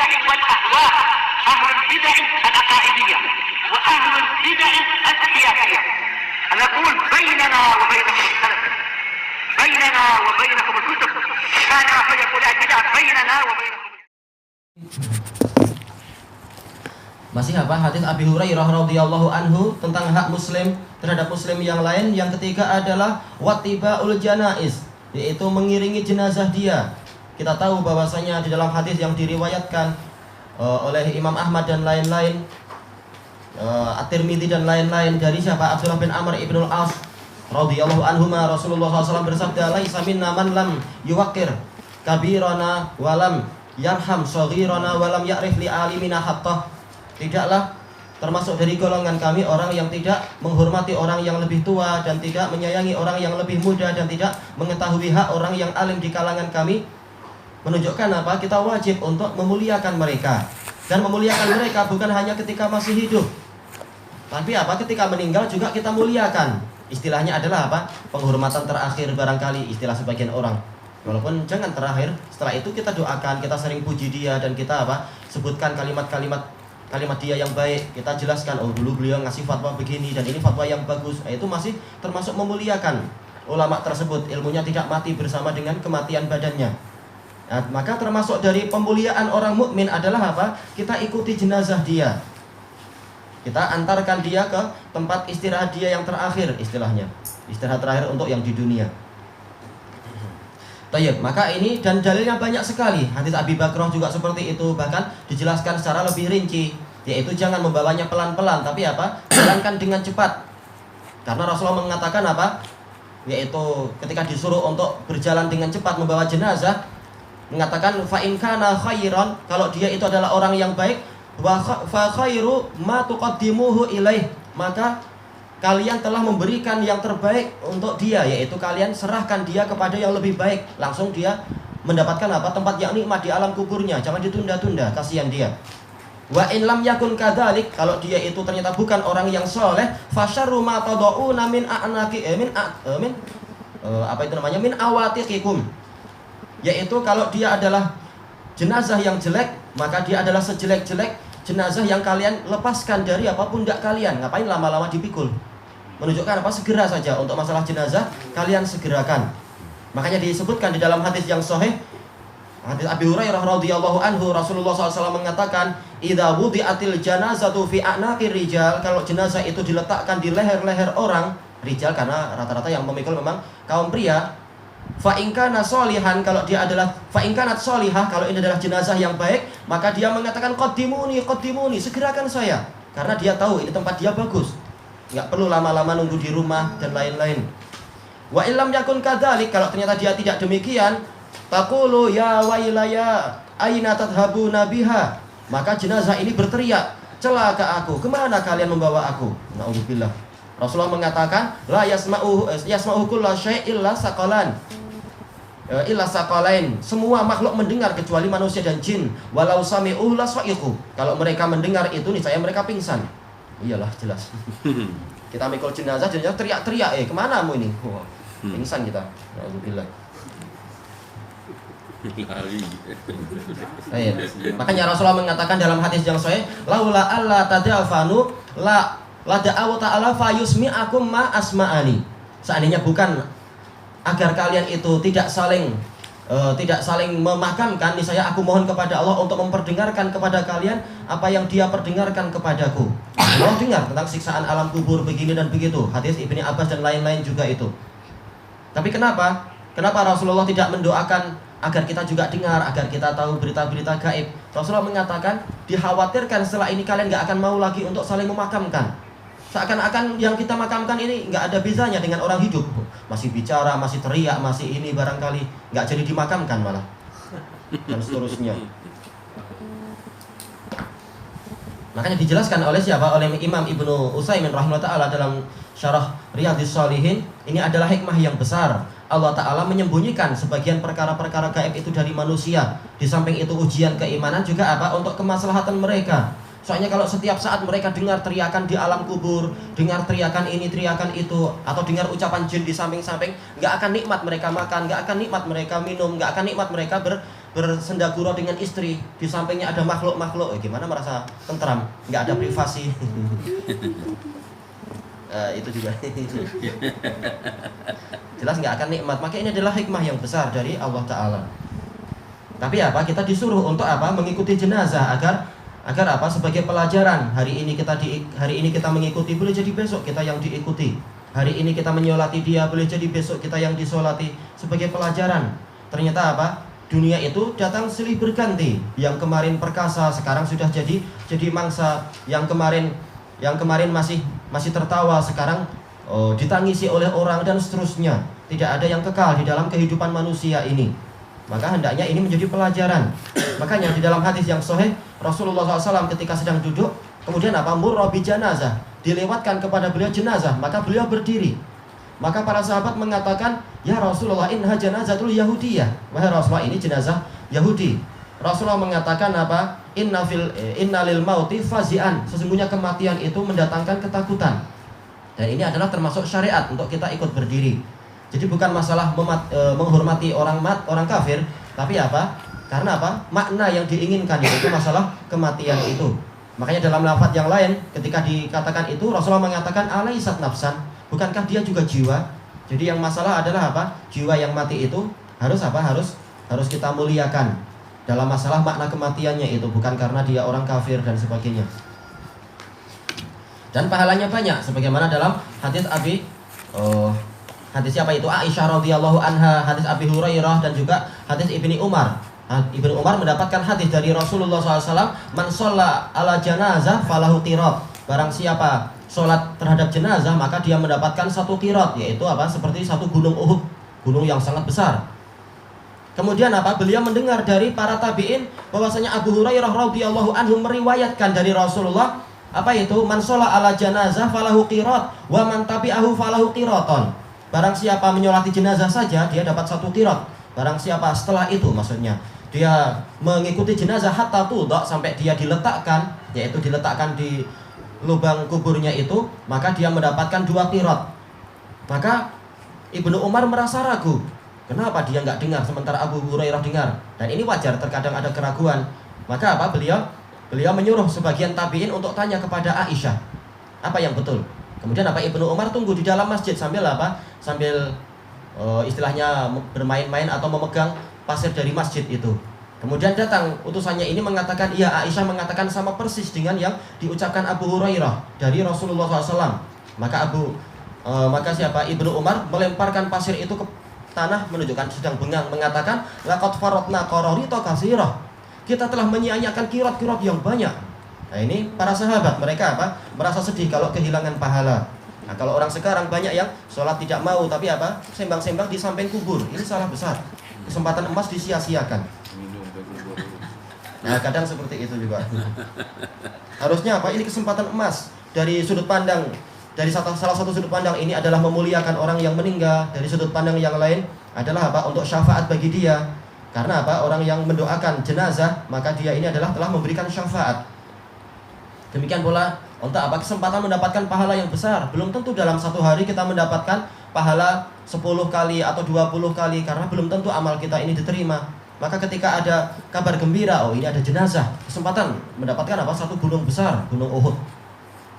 البدع والأهواء، أهل البدع العقائدية وأهل البدع السياسية. نقول بيننا وبينكم السلف، بيننا وبينكم الكتب، كان فيقول البدع بيننا وبينكم. Masih apa? Hadis Abi Hurairah radhiyallahu anhu tentang hak muslim terhadap muslim yang lain. Yang ketiga adalah wattibaul janaiz, yaitu mengiringi jenazah dia. Kita tahu bahwasanya di dalam hadis yang diriwayatkan oleh Imam Ahmad dan lain-lain, At-Tirmidzi dan lain-lain, dari siapa? Abdullah bin Amr ibn al-As radhiyallahu anhuma, Rasulullah SAW bersabda, laisa minna man lam yuwaqqir kabirana walam yarham shaghirana walam ya'rif li alimina haqqah. Tidaklah termasuk dari golongan kami orang yang tidak menghormati orang yang lebih tua dan tidak menyayangi orang yang lebih muda dan tidak mengetahui hak orang yang alim di kalangan kami. Menunjukkan apa? Kita wajib untuk memuliakan mereka. Dan memuliakan mereka bukan hanya ketika masih hidup, tapi apa? Ketika meninggal juga kita muliakan. Istilahnya adalah apa? Penghormatan terakhir barangkali istilah sebagian orang. Walaupun jangan terakhir, setelah itu kita doakan, kita sering puji dia dan kita apa? Sebutkan kalimat dia yang baik, kita jelaskan, oh dulu beliau ngasih fatwa begini dan ini fatwa yang bagus. Itu masih termasuk memuliakan ulama tersebut. Ilmunya tidak mati bersama dengan kematian badannya. Nah, maka termasuk dari pemuliaan orang mukmin adalah apa? Kita ikuti jenazah dia, kita antarkan dia ke tempat istirahat dia yang terakhir, istilahnya istirahat terakhir untuk yang di dunia. Tayyib, maka ini dan dalilnya banyak sekali. Hadis Abi Bakrah juga seperti itu, bahkan dijelaskan secara lebih rinci, yaitu jangan membawanya pelan-pelan, tapi apa? Jalankan dengan cepat. Karena Rasulullah mengatakan apa? Yaitu ketika disuruh untuk berjalan dengan cepat membawa jenazah, mengatakan fa in kana khairan, kalau dia itu adalah orang yang baik, wa fa khairu ma tuqaddimuhu ilaih, maka kalian telah memberikan yang terbaik untuk dia, yaitu kalian serahkan dia kepada yang lebih baik. Langsung dia mendapatkan apa? Tempat yang nikmat di alam kuburnya. Jangan ditunda-tunda, kasihan dia. Wa in lam yakun kadzalik, kalau dia itu ternyata bukan orang yang soleh, fasyarru ma tad'una min a'naqi min awatiqikum, yaitu kalau dia adalah jenazah yang jelek, maka dia adalah sejelek-jelek jenazah yang kalian lepaskan dari apa pundak kalian. Ngapain lama-lama dipikul? Menunjukkan apa? Segera saja untuk masalah jenazah kalian segerakan. Makanya disebutkan di dalam hadis yang sahih, hadis Abi Hurairah radhiyallahu anhu, Rasulullah SAW mengatakan, idza wudi'atil janazatu fi a'naqir rijal, kalau jenazah itu diletakkan di leher-leher orang rijal, karena rata-rata yang memikul memang kaum pria, fa in kana sholihan, kalau dia adalah fa in kanat sholihah, kalau ini adalah jenazah yang baik, maka dia mengatakan qaddimuni, segerakan saya, karena dia tahu ini tempat dia bagus. Nggak perlu lama-lama nunggu di rumah dan lain-lain. Wa illam yakun kadzalik, kalau ternyata dia tidak demikian, taqulu ya wailaya aina tadhhabuna biha, maka jenazah ini berteriak, celaka aku, kemana kalian membawa aku? Nauzubillah. Rasulullah mengatakan, la yasma'u kullu syai' illa saqalan, illa saqalain, semua makhluk mendengar kecuali manusia dan jin. Walau sami'u la sa'iqu, kalau mereka mendengar itu niscaya mereka pingsan. Iyalah, jelas. Kita mikul jenazah teriak-teriak, kemana mu ini? Wah, pingsan kita. Alhamdulillah. Makanya Rasulullah mengatakan dalam hadis yang sahih, laula alla tadafanu la da'aw ta'ala fa yusmi'akum ma asma'ani. Seandainya bukan agar kalian itu tidak saling memakamkan, niscaya aku mohon kepada Allah untuk memperdengarkan kepada kalian apa yang Dia perdengarkan kepadaku. Allah dengar tentang siksaan alam kubur begini dan begitu. Hadis Ibnu Abbas dan lain-lain juga itu. Tapi kenapa Rasulullah tidak mendoakan agar kita juga dengar, agar kita tahu berita-berita gaib? Rasulullah mengatakan, dikhawatirkan setelah ini kalian gak akan mau lagi untuk saling memakamkan. Seakan-akan yang kita makamkan ini gak ada bezanya dengan orang hidup. Masih bicara, masih teriak, masih ini barangkali gak jadi dimakamkan malah, dan seterusnya. Makanya dijelaskan oleh siapa? Oleh Imam Ibnu Utsaimin rahimahullah ta'ala dalam syarah Riyadhis Shalihin. Ini adalah hikmah yang besar. Allah Ta'ala menyembunyikan sebagian perkara-perkara gaib itu dari manusia. Di samping itu ujian keimanan juga apa? Untuk kemaslahatan mereka. Soalnya kalau setiap saat mereka dengar teriakan di alam kubur, dengar teriakan ini, teriakan itu, atau dengar ucapan jin di samping-samping, gak akan nikmat mereka makan, gak akan nikmat mereka minum, gak akan nikmat mereka bersendagurau dengan istri, di sampingnya ada makhluk-makhluk, gimana merasa tentram, nggak ada privasi. Itu juga jelas nggak akan nikmat. Maka ini adalah hikmah yang besar dari Allah Ta'ala. Tapi apa? Kita disuruh untuk apa? Mengikuti jenazah agar apa? Sebagai pelajaran. Hari ini kita mengikuti, boleh jadi besok kita yang diikuti. Hari ini kita menyolati dia, boleh jadi besok kita yang disolati. Sebagai pelajaran. Ternyata apa? Dunia itu datang silih berganti. Yang kemarin perkasa, sekarang sudah jadi mangsa. Yang kemarin masih tertawa, sekarang ditangisi oleh orang, dan seterusnya. Tidak ada yang kekal di dalam kehidupan manusia ini. Maka hendaknya ini menjadi pelajaran. Makanya di dalam hadis yang sahih, Rasulullah SAW ketika sedang duduk, kemudian apa? Murra bi janazah, dilewatkan kepada beliau jenazah, maka beliau berdiri. Maka para sahabat mengatakan, ya Rasulullah, inha janazatul Yahudiyah. Wahai Rasulullah, ini jenazah Yahudi. Rasulullah mengatakan apa? Inna lil mauti fazi'an. Sesungguhnya kematian itu mendatangkan ketakutan. Dan ini adalah termasuk syariat untuk kita ikut berdiri. Jadi bukan masalah menghormati orang kafir, tapi apa? Karena apa? Makna yang diinginkan itu masalah kematian itu. Makanya dalam lafaz yang lain ketika dikatakan itu, Rasulullah mengatakan alaisat nafsan, bukankah dia juga jiwa? Jadi yang masalah adalah apa? Jiwa yang mati itu harus apa? Harus kita muliakan dalam masalah makna kematiannya itu, bukan karena dia orang kafir dan sebagainya. Dan pahalanya banyak sebagaimana dalam hadis hadis siapa itu? Aisyah radhiyallahu anha, hadis Abi Hurairah, dan juga hadis Ibni Umar. Ibnu Umar mendapatkan hadis dari Rasulullah SAW, man sholla ala janazah falahu qirat. Barang siapa sholat terhadap jenazah, maka dia mendapatkan satu qirat, yaitu apa? Seperti satu gunung Uhud, gunung yang sangat besar. Kemudian apa? Beliau mendengar dari para tabi'in bahwasanya Abu Hurairah radhiyallahu anhu meriwayatkan dari Rasulullah, apa itu? Man sholla ala janazah falahu qirat, wa man tabi'ahu falahu qiraton. Barang siapa menyolati jenazah saja, dia dapat satu qirat. Barang siapa setelah itu, maksudnya dia mengikuti jenazah hatta tudak, sampai dia diletakkan, yaitu diletakkan di lubang kuburnya itu, maka dia mendapatkan 2 qirat. Maka Ibnu Umar merasa ragu, kenapa dia nggak dengar sementara Abu Hurairah dengar? Dan ini wajar, terkadang ada keraguan. Maka apa? Beliau menyuruh sebagian tabi'in untuk tanya kepada Aisyah, apa yang betul? Kemudian apa? Ibnu Umar tunggu di dalam masjid sambil apa? Sambil istilahnya bermain-main atau memegang pasir dari masjid itu. Kemudian datang utusannya ini mengatakan, iya, Aisyah mengatakan sama persis dengan yang diucapkan Abu Hurairah dari Rasulullah SAW. Maka Ibnu Umar melemparkan pasir itu ke tanah, menunjukkan sedang bengang, mengatakan, laqad faratna qararita katsirah. Kita telah menyia-nyiakan kirat-kirat yang banyak. Nah ini para sahabat, mereka apa? Merasa sedih kalau kehilangan pahala. Nah kalau orang sekarang banyak yang sholat tidak mau, tapi apa? Sembang-sembang di samping kubur. Ini salah besar. Kesempatan emas disia-siakan. Nah kadang seperti itu juga. Harusnya apa? Ini kesempatan emas. Dari sudut pandang, dari salah satu sudut pandang ini adalah memuliakan orang yang meninggal. Dari sudut pandang yang lain adalah apa? Untuk syafaat bagi dia. Karena apa? Orang yang mendoakan jenazah, maka dia ini adalah telah memberikan syafaat. Demikian pula untuk apa? Kesempatan mendapatkan pahala yang besar. Belum tentu dalam satu hari kita mendapatkan pahala 10 kali atau 20 kali, karena belum tentu amal kita ini diterima. Maka ketika ada kabar gembira, oh ini ada jenazah, kesempatan mendapatkan apa? Satu gunung besar, gunung Uhud.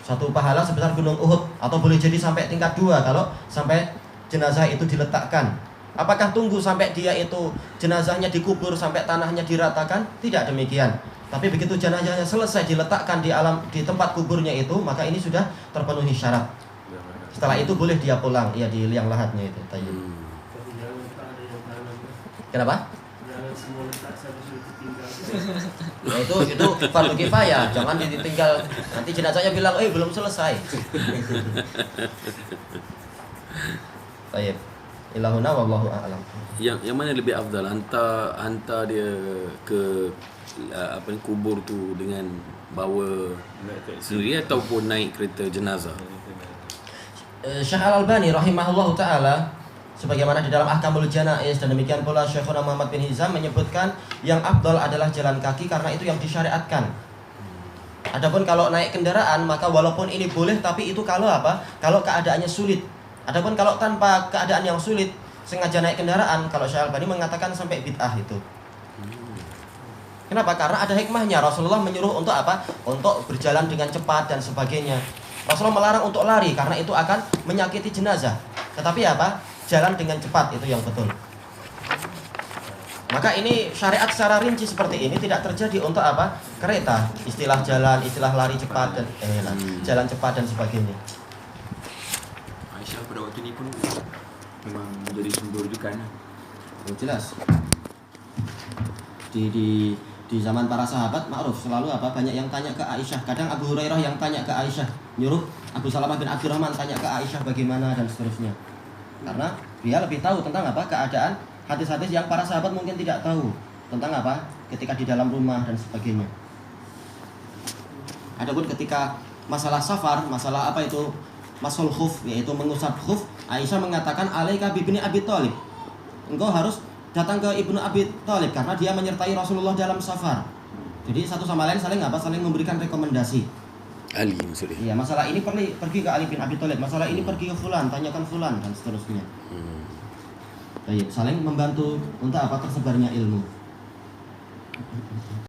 Satu pahala sebesar gunung Uhud, atau boleh jadi sampai tingkat 2 kalau sampai jenazah itu diletakkan. Apakah tunggu sampai dia itu jenazahnya dikubur sampai tanahnya diratakan? Tidak demikian. Tapi begitu jenazahnya selesai diletakkan di tempat kuburnya itu, maka ini sudah terpenuhi syarat. Setelah itu boleh dia pulang, ya di liang lahatnya itu. Kenapa? Ya itu fardu kifayah, jangan ditinggal. Nanti jenazahnya bilang, belum selesai. Baik. Ilahuna wallahu a'lam. Yang mana lebih afdal, hantar dia ke kubur tu dengan bawa sendiri ataupun naik kereta jenazah? Syekh Al-Albani rahimahullahu taala sebagaimana di dalam Ahkamul Janaiz, dan demikian pula Syekhuna Muhammad bin Hizam menyebutkan yang afdal adalah jalan kaki karena itu yang disyariatkan. Adapun kalau naik kendaraan, maka walaupun ini boleh, tapi itu kalau apa? Kalau keadaannya sulit. Adapun kalau tanpa keadaan yang sulit sengaja naik kendaraan, kalau Syekh Al-Albani mengatakan sampai bid'ah itu. Kenapa? Karena ada hikmahnya. Rasulullah menyuruh untuk apa? Untuk berjalan dengan cepat dan sebagainya. Rasulullah melarang untuk lari karena itu akan menyakiti jenazah. Tetapi apa? Jalan dengan cepat itu yang betul. Maka ini syariat secara rinci seperti ini tidak terjadi untuk apa? Kereta. Istilah jalan, istilah lari cepat dan jalan cepat dan sebagainya. Aisyah pada waktu ini pun memang menjadi sumber rujukan. Oh, jelas. Di zaman para sahabat ma'ruf selalu apa? Banyak yang tanya ke Aisyah. Kadang Abu Hurairah yang tanya ke Aisyah, nyuruh Abu Salamah bin Abdurrahman tanya ke Aisyah bagaimana dan seterusnya. Karena dia lebih tahu tentang apa? Keadaan hadis-hadis yang para sahabat mungkin tidak tahu tentang apa ketika di dalam rumah dan sebagainya. Adapun ketika masalah safar, masalah apa itu masul khuf, yaitu mengusap khuf, Aisyah mengatakan alaika bibni Abi Thalib. Engkau harus datang ke Ibnu Abi Thalib karena dia menyertai Rasulullah dalam safar. Jadi satu sama lain saling apa? Saling memberikan rekomendasi. Ali maksudnya. Iya, masalah ini pergi ke Ali bin Abi Thalib, masalah ini pergi ke fulan, tanyakan fulan dan seterusnya. Baik, saling membantu untuk apa tersebarnya ilmu.